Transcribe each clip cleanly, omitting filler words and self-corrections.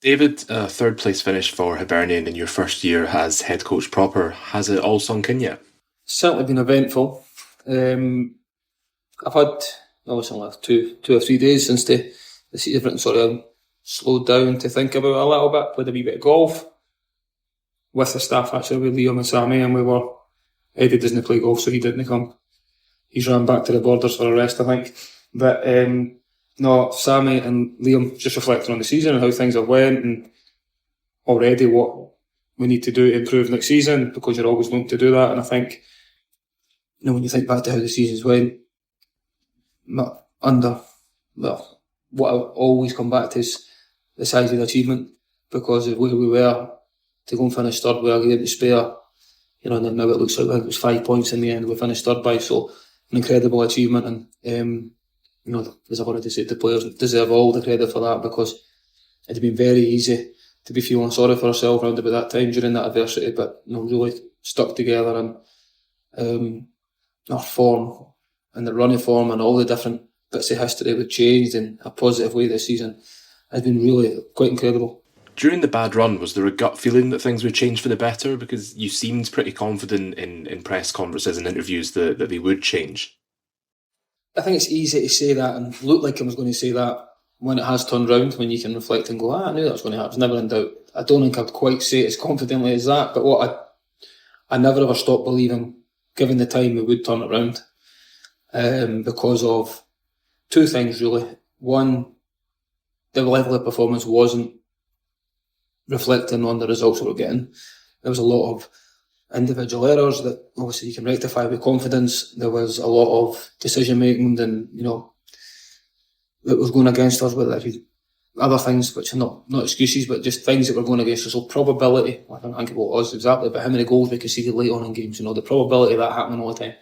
David, a third place finish for Hibernian in your first year as head coach proper. Has it all sunk in yet? Certainly been eventful. I've had obviously like two or 3 days since the season everything sort of slowed down to think about it a little bit. Played a wee bit of golf with the staff actually with Liam and Sammy, and Eddie doesn't play golf, so he didn't come. He's ran back to the borders for a rest, I think. But no, Sammy and Liam just reflecting on the season and how things have went, and already what we need to do to improve next season, because you're always looking to do that. And I think, when you think back to how the seasons went, not under, well, what I always come back to is the size of the achievement, because of where we were to go and finish third with a game to spare. And now it looks like it was 5 points in the end. We finished third by, so an incredible achievement. And as I've already said, the players deserve all the credit for that, because it'd been very easy to be feeling sorry for ourselves around about that time during that adversity. But really stuck together, and our form and the running form and all the different bits of history we've changed in a positive way this season has been really quite incredible. During the bad run, was there a gut feeling that things would change for the better? Because you seemed pretty confident in press conferences and interviews that they would change. I think it's easy to say that and look like I was going to say that when it has turned round, when you can reflect and go, I knew that was going to happen. It's never in doubt. I don't think I'd quite say it as confidently as that, but I never ever stopped believing, given the time, we would turn it round. Because of two things, really. One, the level of performance wasn't reflecting on the results we were getting. There was a lot of individual errors that obviously you can rectify with confidence. There was a lot of decision making and that was going against us, with other things which are not excuses, but just things that were going against us. So probability, I don't think about us exactly, but how many goals we conceded late on in games, the probability of that happening all the time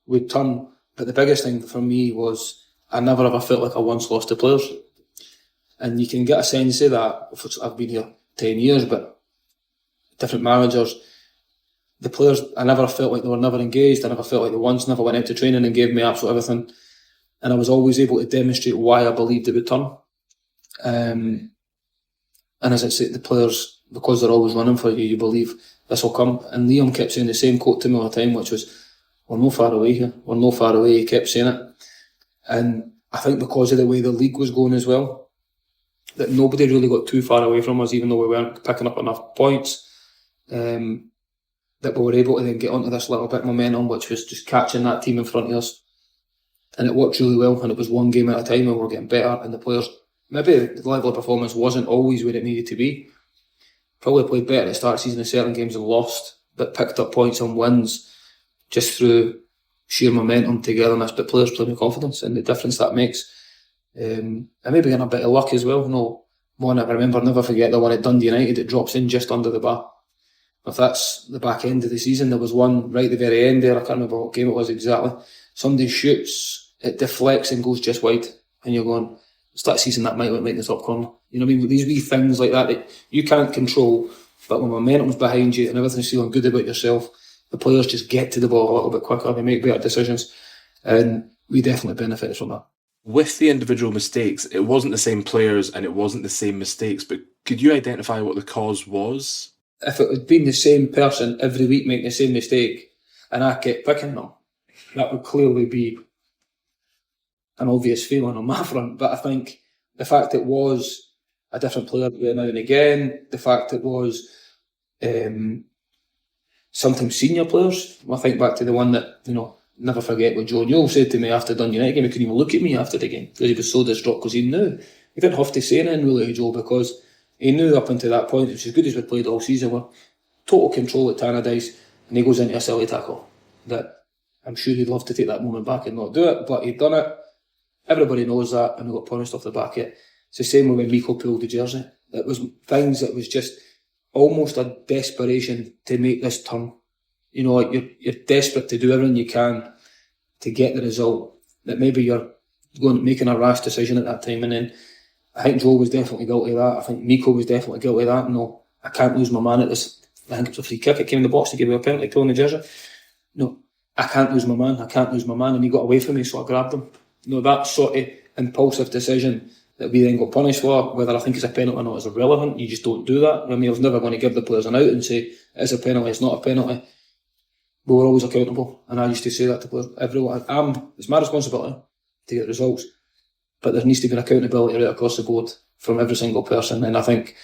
would turn. But the biggest thing for me was I never ever felt like I once lost to players, and you can get a sense of that. I've been here 10 years, but different managers, the players, I never felt like they were never engaged. I never felt like they once never went out to training and gave me absolute everything. And I was always able to demonstrate why I believed it would turn. And as I said, the players, because they're always running for you, you believe this will come. And Liam kept saying the same quote to me all the time, which was, we're no far away here. We're no far away. He kept saying it. And I think because of the way the league was going as well, that nobody really got too far away from us, even though we weren't picking up enough points, that we were able to then get onto this little bit of momentum, which was just catching that team in front of us. And it worked really well, and it was one game at a time, and we were getting better, and the players, maybe the level of performance wasn't always where it needed to be. Probably played better at the start of the season in certain games and lost, but picked up points and wins just through sheer momentum, togetherness, but players playing with confidence, and the difference that makes. And maybe getting a bit of luck as well. One I remember, never forget the one at Dundee United, it drops in just under the bar. If that's the back end of the season, there was one right at the very end there, I can't remember what game it was exactly. Somebody shoots, it deflects and goes just wide, and you're going, it's that season that might look like the top corner. You know what I mean? These wee things like that you can't control, but when momentum's behind you and everything's feeling good about yourself, the players just get to the ball a little bit quicker, they make better decisions, and we definitely benefited from that. With the individual mistakes, it wasn't the same players and it wasn't the same mistakes, but could you identify what the cause was? If it had been the same person every week making the same mistake and I kept picking them, that would clearly be an obvious feeling on my front. But I think the fact it was a different player now and again, the fact it was sometimes senior players. I think back to the one that, never forget what Joe Newell said to me after the Dundee United game. He couldn't even look at me after the game because he was so distraught, because he knew. He didn't have to say anything really to Joe, because he knew up until that point, which as good as we played all season, we're total control at Tannadice, and he goes into a silly tackle that I'm sure he'd love to take that moment back and not do it, but he'd done it. Everybody knows that, and we got punished off the back of it. It's the same when Miko pulled the jersey. It was things that was just almost a desperation to make this turn. You're desperate to do everything you can to get the result, that maybe you're making a rash decision at that time. And then I think Joe was definitely guilty of that. I think Miko was definitely guilty of that. No, I can't lose my man at this. I think it was a free kick. It came in the box to give me a penalty, pulling the jersey. No, I can't lose my man. And he got away from me, so I grabbed him. That sort of impulsive decision that we then got punished for. Whether I think it's a penalty or not is irrelevant. You just don't do that. I mean, I was never going to give the players an out and say it's a penalty, it's not a penalty. We were always accountable, and I used to say that to players. Everyone, it's my responsibility to get results, but there needs to be an accountability right across the board from every single person. And I think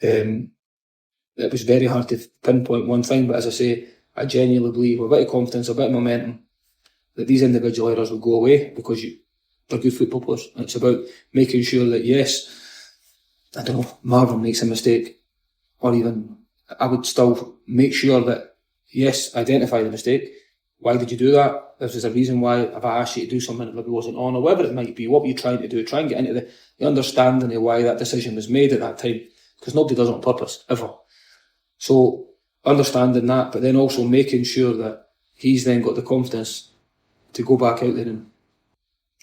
it was very hard to pinpoint one thing, but as I say, I genuinely believe with a bit of confidence, a bit of momentum, that these individual errors will go away because they're good football players. And it's about making sure that, yes, I don't know, Marvin makes a mistake, or even I would still make sure that, yes, identify the mistake. Why did you do that? If there's a reason why, if I asked you to do something that maybe wasn't on, or whatever it might be, what were you trying to do? Try and get into the understanding of why that decision was made at that time, because nobody does it on purpose, ever. So, understanding that, but then also making sure that he's then got the confidence to go back out there and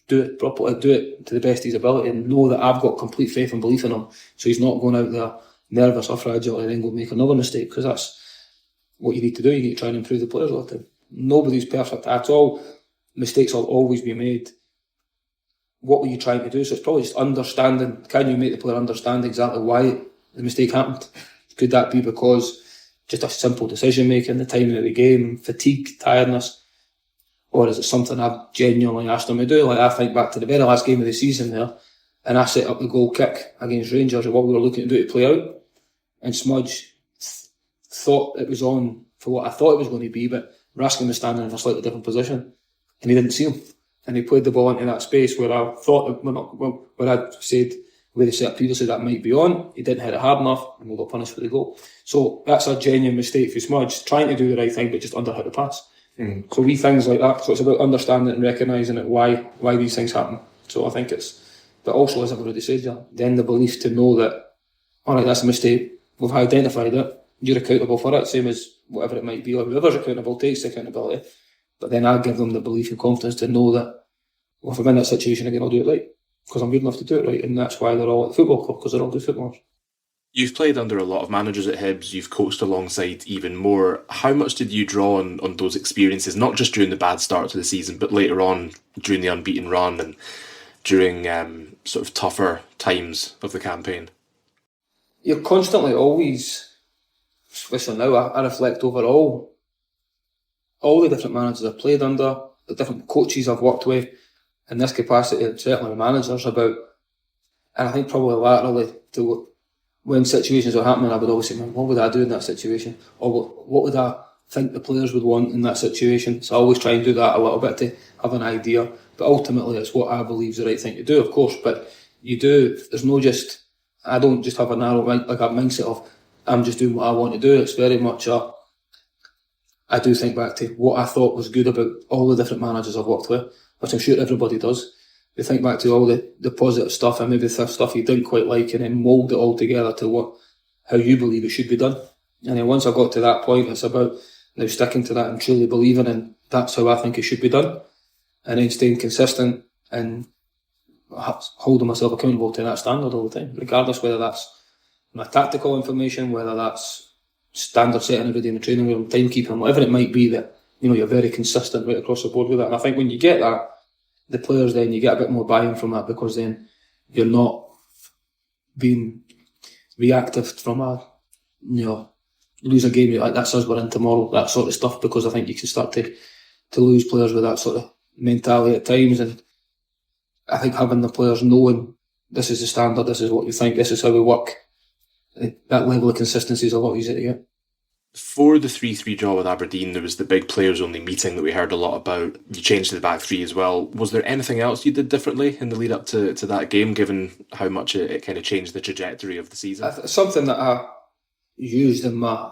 do it properly, do it to the best of his ability, and know that I've got complete faith and belief in him, so he's not going out there nervous or fragile and then go make another mistake, because that's what you need to do. You need to try and improve the players all the time. Nobody's perfect at all. Mistakes will always be made. What were you trying to do? So it's probably just understanding. Can you make the player understand exactly why the mistake happened? Could that be because just a simple decision making, the timing of the game, fatigue, tiredness? Or is it something I've genuinely asked him to do? Like, I think back to the very last game of the season there, and I set up the goal kick against Rangers and what we were looking to do to play out, and Smudge thought it was on for what I thought it was going to be, but Raskin was standing in a slightly different position, and he didn't see him, and he played the ball into that space where I thought, where I'd said where they set up previously that might be on. He didn't hit it hard enough, and we got punished for the goal. So that's a genuine mistake for Smudge, trying to do the right thing but just underhit the pass. So wee things like that. So it's about understanding and recognising it, why these things happen. So I think but also, as I've already said, then the belief to know that, alright, that's a mistake, we've identified it, you're accountable for it, same as whatever it might be, or whoever's accountable takes the accountability. But then I give them the belief and confidence to know that, well, if I'm in that situation again, I'll do it right, because I'm good enough to do it right, and that's why they're all at the football club, because they're all good footballers. You've played under a lot of managers at Hibs, you've coached alongside even more. How much did you draw on those experiences, not just during the bad start to the season, but later on during the unbeaten run and during sort of tougher times of the campaign? You're constantly always, especially now, I reflect over all the different managers I've played under, the different coaches I've worked with in this capacity, and certainly the managers about, and I think probably laterally to when situations are happening, I would always say, man, what would I do in that situation? Or what would I think the players would want in that situation? So I always try and do that a little bit to have an idea. But ultimately, it's what I believe is the right thing to do, of course. But you do, I don't just have a narrow, like a mindset of, I'm just doing what I want to do. It's very much I do think back to what I thought was good about all the different managers I've worked with, which I'm sure everybody does. You think back to all the positive stuff and maybe the stuff you didn't quite like, and then mould it all together to how you believe it should be done. And then once I got to that point, it's about now sticking to that and truly believing, and that's how I think it should be done. And then staying consistent and holding myself accountable to that standard all the time, regardless whether that's my tactical information, whether that's standard setting every day in the training room, timekeeping, whatever it might be, that you're very consistent right across the board with that. And I think when you get that, the players, then you get a bit more buy-in from that, because then you're not being reactive from lose a game, you're like, that's us, we're in tomorrow, that sort of stuff, because I think you can start to lose players with that sort of mentality at times. And I think having the players knowing this is the standard, this is what you think, this is how we work, that level of consistency is a lot easier to get. For the 3-3 draw with Aberdeen, there was the big players-only meeting that we heard a lot about. You changed to the back three as well. Was there anything else you did differently in the lead-up to that game, given how much it kind of changed the trajectory of the season? Something that I used in my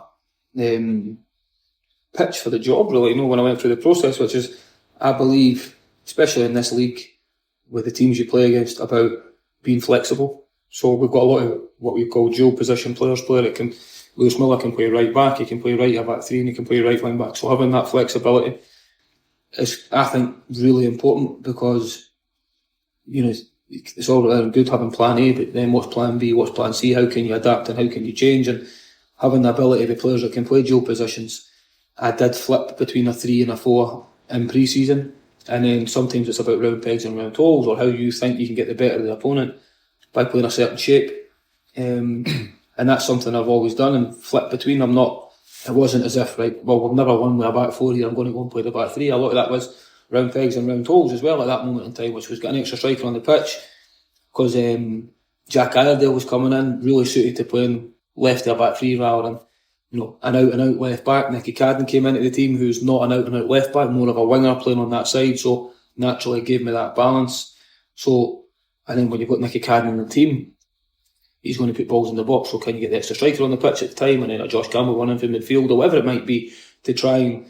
pitch for the job, really, when I went through the process, which is, I believe, especially in this league, with the teams you play against, about being flexible. So we've got a lot of what we call dual position players. Lewis Miller can play right back, he can play right back three, and he can play right wing back. So having that flexibility is, I think, really important, because it's all good having plan A, but then what's plan B, what's plan C, how can you adapt and how can you change? And having the ability of players that can play dual positions. I did flip between a 3 and a 4 in pre-season, and then sometimes it's about round pegs and round holes, or how you think you can get the better of the opponent. by playing a certain shape. And that's something I've always done and flipped between. It wasn't as if, right, well, we've never won with a back four here, I'm going to go and play the back three. A lot of that was round pegs and round holes as well at that moment in time, which was getting an extra striker on the pitch, because Jack Iredale was coming in, really suited to playing left of a back three rather than, an out and out left back. Nicky Cadden came into the team, who's not an out and out left back, more of a winger playing on that side, so naturally gave me that balance. So, and then when you've got Nicky Cadden in the team, he's going to put balls in the box, so can you get the extra striker on the pitch at the time, and then a Josh Campbell running from midfield or whatever it might be, to try and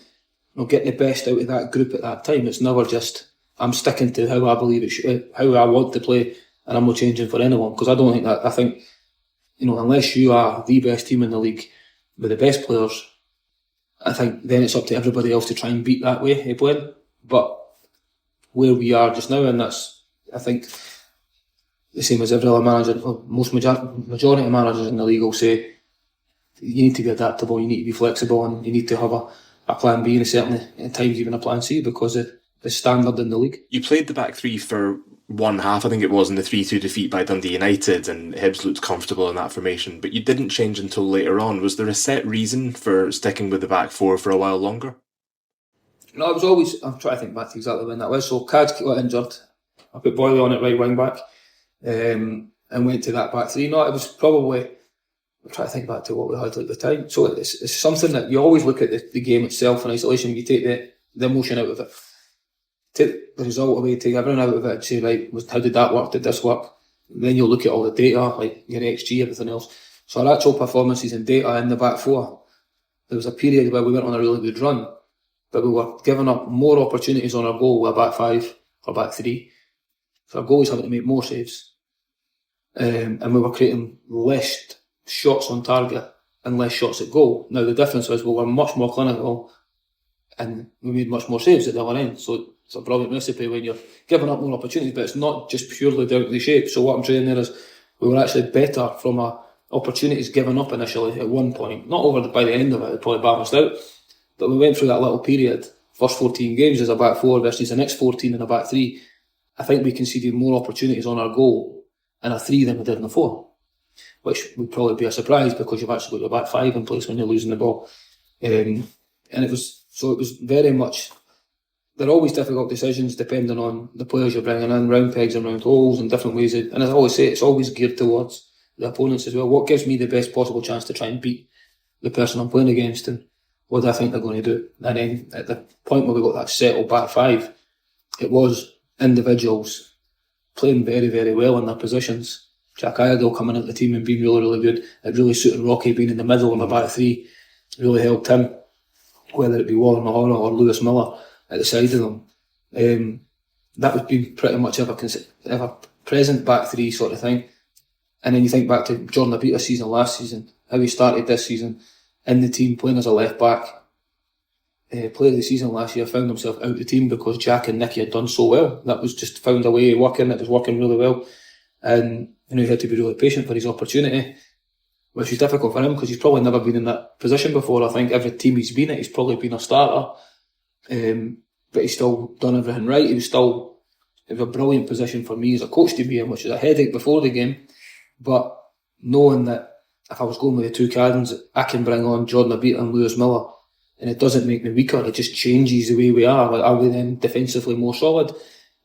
get the best out of that group at that time. It's never just, I'm sticking to how I believe it should, how I want to play, and I'm not changing for anyone, because I don't think that, I think, unless you are the best team in the league with the best players, I think then it's up to everybody else to try and beat that way of playing. But where we are just now, and that's, I think, the same as every other manager, most majority of managers in the league will say, you need to be adaptable, you need to be flexible, and you need to have a plan B, and certainly at times even a plan C, because of the standard in the league. You played the back three for one half, I think it was, in the 3-2 defeat by Dundee United, and Hibs looked comfortable in that formation, but you didn't change until later on. Was there a set reason for sticking with the back four for a while longer? No, it was always, I'm trying to think back to exactly when that was. So Cads got injured, I put Boyley on at right wing back, and went to that back three. No, it was probably, I'm trying to think back to what we had at the time. So it's something that you always look at the game itself in isolation. You take the emotion out of it, take the result away, take everything out of it, and say, right, how did that work? Did this work? And then you'll look at all the data, like your XG, everything else. So our actual performances and data in the back four, there was a period where we went on a really good run, but we were giving up more opportunities on our goal with a back five or back three. So our goalies having to make more saves. And we were creating less shots on target and less shots at goal. Now the difference was we were much more clinical and we made much more saves at the other end. So it's a brilliant recipe when you're giving up more opportunities, but it's not just purely down to the shape. So what I'm saying there is we were actually better from opportunities given up initially at one point. Not by the end of it probably balanced out, but we went through that little period, first 14 games as a back four versus the next 14 in a back three. I think we conceded more opportunities on our goal in a three than we did in a four, which would probably be a surprise because you've actually got your back five in place when you're losing the ball. And it was very much, they're always difficult decisions depending on the players you're bringing in, round pegs and round holes and different ways. And as I always say, it's always geared towards the opponents as well. What gives me the best possible chance to try and beat the person I'm playing against, and what do I think they're going to do? And then at the point where we got that settled back five, it was individuals playing very, very well in their positions. Jack Iredale coming into the team and being really, really good. It really suited Rocky being in the middle of a back three. It really helped him, whether it be Warren Mahora or Lewis Miller at the side of them. That would be pretty much ever present back three sort of thing. And then you think back to Jordan Abita's season last season, how he started this season in the team playing as a left back. Player of the season last year found himself out of the team because Jack and Nicky had done so well. That was just found a way of working. It was working really well, and he had to be really patient for his opportunity, which is difficult for him because he's probably never been in that position before. I think every team he's been at, he's probably been a starter, but he's still done everything right. It was a brilliant position for me as a coach to be in, which is a headache before the game, but knowing that if I was going with the two Caddens, I can bring on Jordan Abita and Lewis Miller, and it doesn't make me weaker, it just changes the way we are. Like, are we then defensively more solid,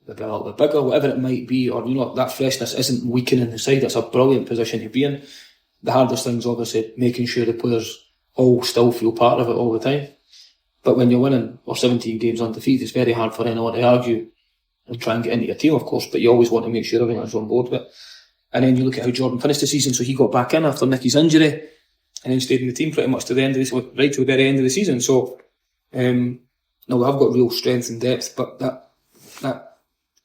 maybe a little bit bigger, whatever it might be, or that freshness isn't weakening the side. It's a brilliant position to be in. The hardest thing is obviously making sure the players all still feel part of it all the time. But when you're winning or 17 games undefeated, it's very hard for anyone to argue and try and get into your team, of course, but you always want to make sure everyone's on board with it. And then you look at how Jordan finished the season, so he got back in after Nicky's injury and then stayed in the team pretty much to the end of right to the very end of the season. So, no, I've got real strength and depth, but that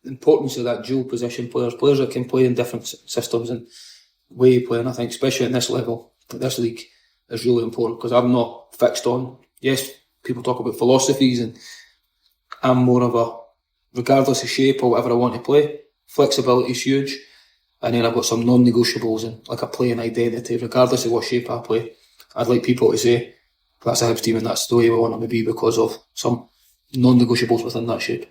importance of that dual position players that can play in different systems and way of playing, I think, especially at this level, at this league, is really important because I'm not fixed on. Yes, people talk about philosophies, and I'm more of a, regardless of shape or whatever I want to play, flexibility is huge. And then I've got some non-negotiables and like a playing identity, regardless of what shape I play. I'd like people to say, that's a Hibs team and that's the way we want them to be because of some non-negotiables within that shape.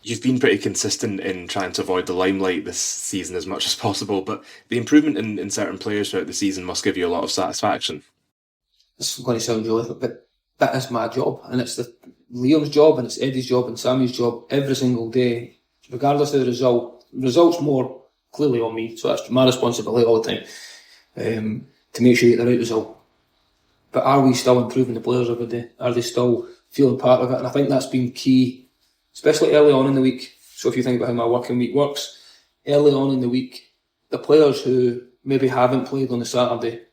You've been pretty consistent in trying to avoid the limelight this season as much as possible, but the improvement in certain players throughout the season must give you a lot of satisfaction. It's going to sound really, but that is my job, and it's Liam's job, and it's Eddie's job, and Sammy's job every single day, regardless of the result. The result's more clearly on me, so that's my responsibility all the time, to make sure you get the right result. But are we still improving the players every day? Are they still feeling part of it? And I think that's been key, especially early on in the week. So if you think about how my working week works, early on in the week, the players who maybe haven't played on the Saturday,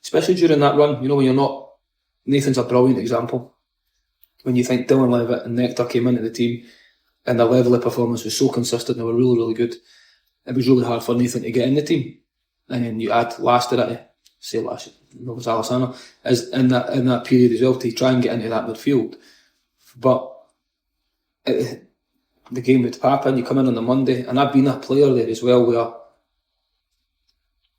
especially during that run, when you're not... Nathan's a brilliant example. When you think Dylan Levitt and Nectar came into the team and their level of performance was so consistent, they were really, really good. It was really hard for Nathan to get in the team. And then you add last to it, say last, it was Alessandro, as in that period as well, to try and get into that midfield. But the game with Papa, you come in on the Monday, and I've been a player there as well, where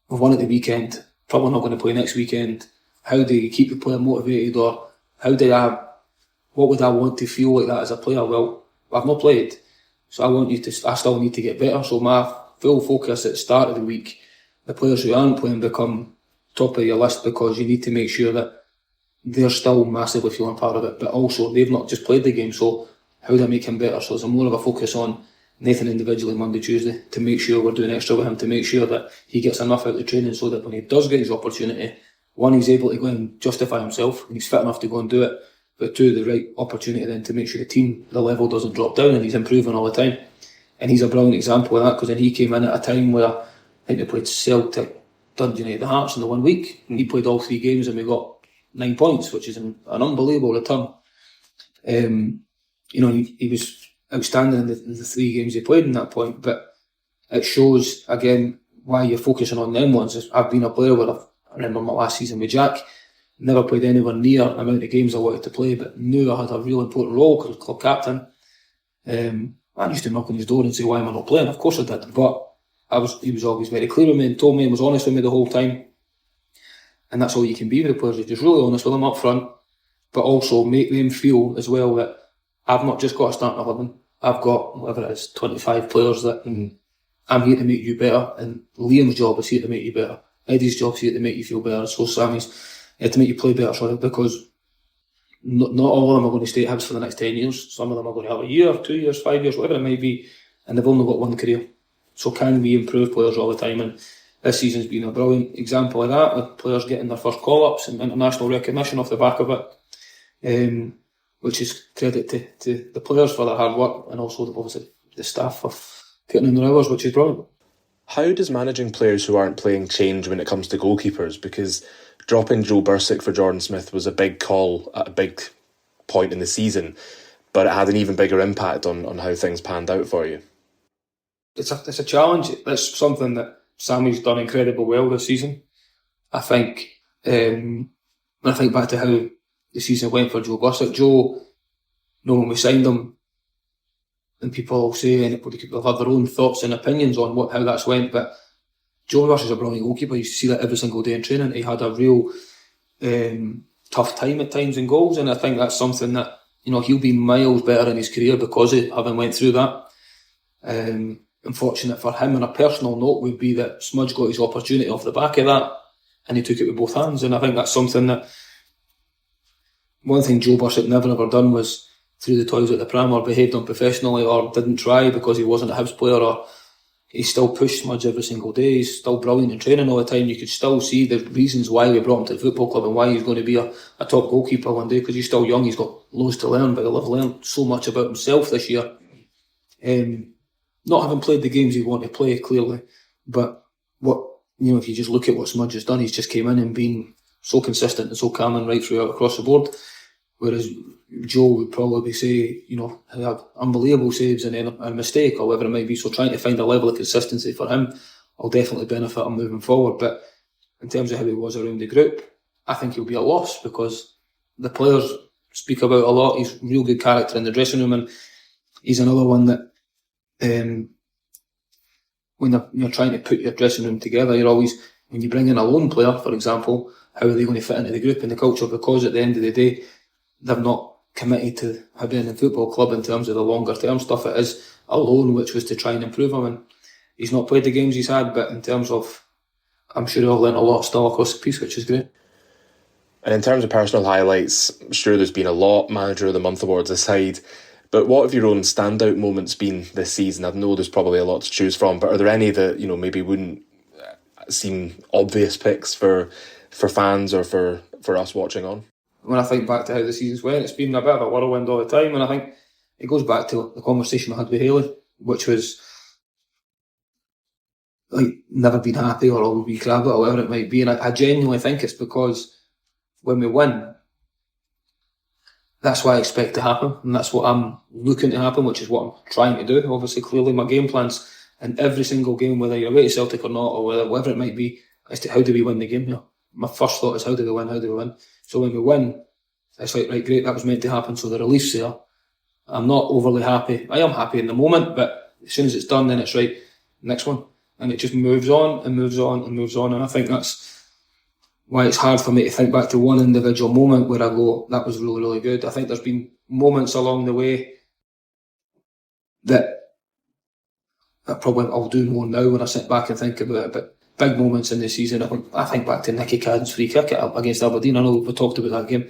we've won at the weekend, probably not going to play next weekend. How do you keep the player motivated, or what would I want to feel like that as a player? Well, I've not played, so I still need to get better. So my full focus at the start of the week, the players who aren't playing become top of your list, because you need to make sure that they're still massively feeling part of it, but also they've not just played the game, so how do I make him better? So there's more of a focus on Nathan individually Monday, Tuesday, to make sure we're doing extra with him, to make sure that he gets enough out of the training, so that when he does get his opportunity, one, he's able to go and justify himself, and he's fit enough to go and do it, but two, the right opportunity then to make sure the level doesn't drop down, and he's improving all the time. And he's a brilliant example of that, because then he came in at a time where I think they played Celtic, Dundee United, the Hearts in the 1 week, and he played all 3 games and we got 9 points, which is an unbelievable return. He was outstanding in the 3 games he played in that point, but it shows again why you're focusing on them ones. I've been a player where I remember my last season with Jack, never played anywhere near the amount of games I wanted to play, but knew I had a real important role because I was club captain. I used to knock on his door and say, why am I not playing? Of course I did, but he was always very clear with me and told me and was honest with me the whole time. And that's all you can be with the players. You're just really honest with them up front, but also make them feel as well that I've not just got a starting 11. I've got, whatever it is, 25 players that I'm here to make you better, and Liam's job is here to make you better. Eddie's job is here to make you feel better. So Sammy's here to make you play better, because not all of them are going to stay at Hibs for the next 10 years. Some of them are going to have a year, 2 years, 5 years, whatever it may be, and they've only got one career. So can we improve players all the time? And this season's been a brilliant example of that, with players getting their first call-ups and international recognition off the back of it, which is credit to the players for their hard work, and also obviously the staff for putting in their hours, which is brilliant. How does managing players who aren't playing change when it comes to goalkeepers? Because dropping Joe Bursik for Jordan Smith was a big call at a big point in the season, but it had an even bigger impact on how things panned out for you. It's a challenge. It's something that Sammy's done incredibly well this season. I think, when I think back to how the season went for Joe Bursik, when we signed him, and people will say, and people have their own thoughts and opinions on how that's went, but Joe Bursik is a brilliant goalkeeper. You see that every single day in training. He had a real tough time at times in goals, and I think that's something that, he'll be miles better in his career because of having went through that. Unfortunate for him on a personal note would be that Smudge got his opportunity off the back of that, and he took it with both hands. And I think that's something that, one thing Joe Bursik never ever done was threw the toys at the pram, or behaved unprofessionally, or didn't try because he wasn't a Hibs player, or he still pushed Smudge every single day. He's still brilliant in training all the time. You could still see the reasons why we brought him to the football club and why he's going to be a top goalkeeper one day, because he's still young, he's got loads to learn, but he'll have learned so much about himself this year. Not having played the games he wanted to play, clearly, but if you just look at what Smudge has done, he's just came in and been so consistent and so calm and right throughout across the board. Whereas Joe would probably say, he had unbelievable saves and then a mistake or whatever it might be. So trying to find a level of consistency for him will definitely benefit him moving forward. But in terms of how he was around the group, I think he'll be a loss, because the players speak about a lot. He's real good character in the dressing room, and he's another one that when you're trying to put your dressing room together, you're always, when you bring in a lone player, for example, how are they going to fit into the group and the culture? Because at the end of the day, they've not committed to Hibernian Football Club in terms of the longer term stuff. It is a loan which was to try and improve him, and he's not played the games he's had, but in terms of, I'm sure he'll learn a lot still across the piece, which is great. And in terms of personal highlights, I'm sure there's been a lot, Manager of the Month awards aside, but what have your own standout moments been this season? I know there's probably a lot to choose from, but are there any that, you know, maybe wouldn't seem obvious picks for fans or for us watching on? When I think back to how the season's went, it's been a bit of a whirlwind all the time, and I think it goes back to the conversation I had with Haley, which was like never been happy or always been crabby or whatever it might be, and I genuinely think it's because when we win, that's what I expect to happen, and that's what I'm looking to happen, which is what I'm trying to do. Obviously, clearly my game plans in every single game, whether you're away to Celtic or not, or whatever it might be, is to how do we win the game here. My first thought is how do we win. So when we win, it's like, right, great, that was meant to happen, so the relief's there. I'm not overly happy. I am happy in the moment, but as soon as it's done, then it's right, next one. And it just moves on and moves on and moves on. And I think that's why it's hard for me to think back to one individual moment where I go, that was really, really good. I think there's been moments along the way that probably I'll do more now when I sit back and think about it. But big moments in the season, I think back to Nicky Cadden's free kick against Aberdeen. I know we talked about that game.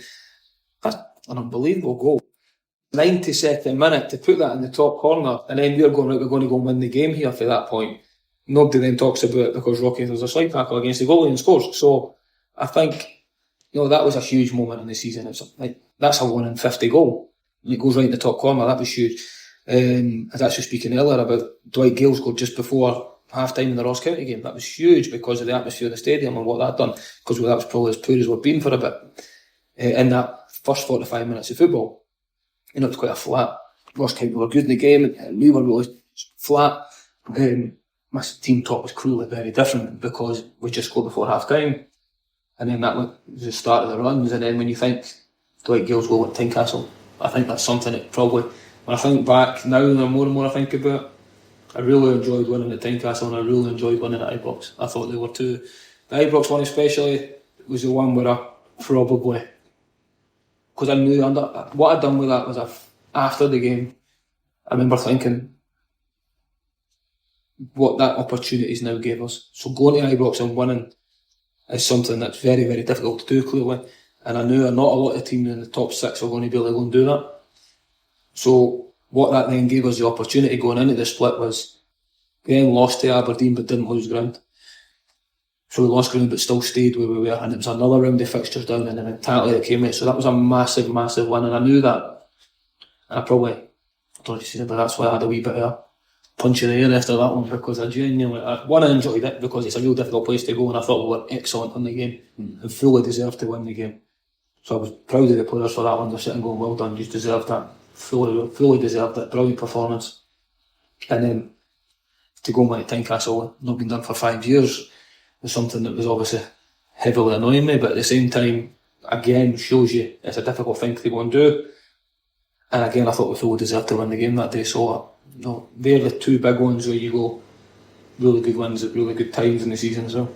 That's an unbelievable goal. 92nd minute to put that in the top corner, and then we're going to go and win the game here for that point. Nobody then talks about it because Rocky does a slide tackle against the goalie and scores. So I think, you know, that was a huge moment in the season. It's like, that's a 1 in 50 goal. And it goes right in the top corner. That was huge. I was actually speaking earlier about Dwight Gale's goal just before half time in the Ross County game. That was huge because of the atmosphere of the stadium and what that done. Because that was probably as poor as we've been for a bit. In that first 45 minutes of football, you know, it was quite a flat. Ross County were good in the game and we were really flat. My team talk was clearly very different because we just scored before half time. And then that was the start of the runs. And then when you think Dwight Gale's goal at Tynecastle, I think that's something that probably, when I think back now, the more and more I think about it, I really enjoyed winning at Tynecastle and I really enjoyed winning at Ibrox. I thought they were two. The Ibrox one especially was the one where I probably, because I knew what I'd done with that was after the game, I remember thinking what that opportunities now gave us. So going to Ibrox and winning is something that's very, very difficult to do, clearly. And I knew not a lot of teams in the top 6 were going to be able to go and do that. So what that then gave us the opportunity going into the split was, again, lost to Aberdeen but didn't lose ground. So we lost ground but still stayed where we were, and it was another round of fixtures down and the mentality that came with it. So that was a massive, massive win, and I knew that. And I don't know if you said it, but that's why I had a wee bit of a punch in the air after that one, because I genuinely, I enjoyed it because it's a real difficult place to go, and I thought we were excellent in the game and fully deserved to win the game. So I was proud of the players for that one. They're sitting going, well done, you deserved that. Fully deserved it. Brilliant performance. And then to go and win at Tynecastle, not been done for 5 years, was something that was obviously heavily annoying me, but at the same time, again, shows you it's a difficult thing to go and do. And again, I thought we fully deserved to win the game that day. So, you know, they're the two big ones where you go, really good wins at really good times in the season as well.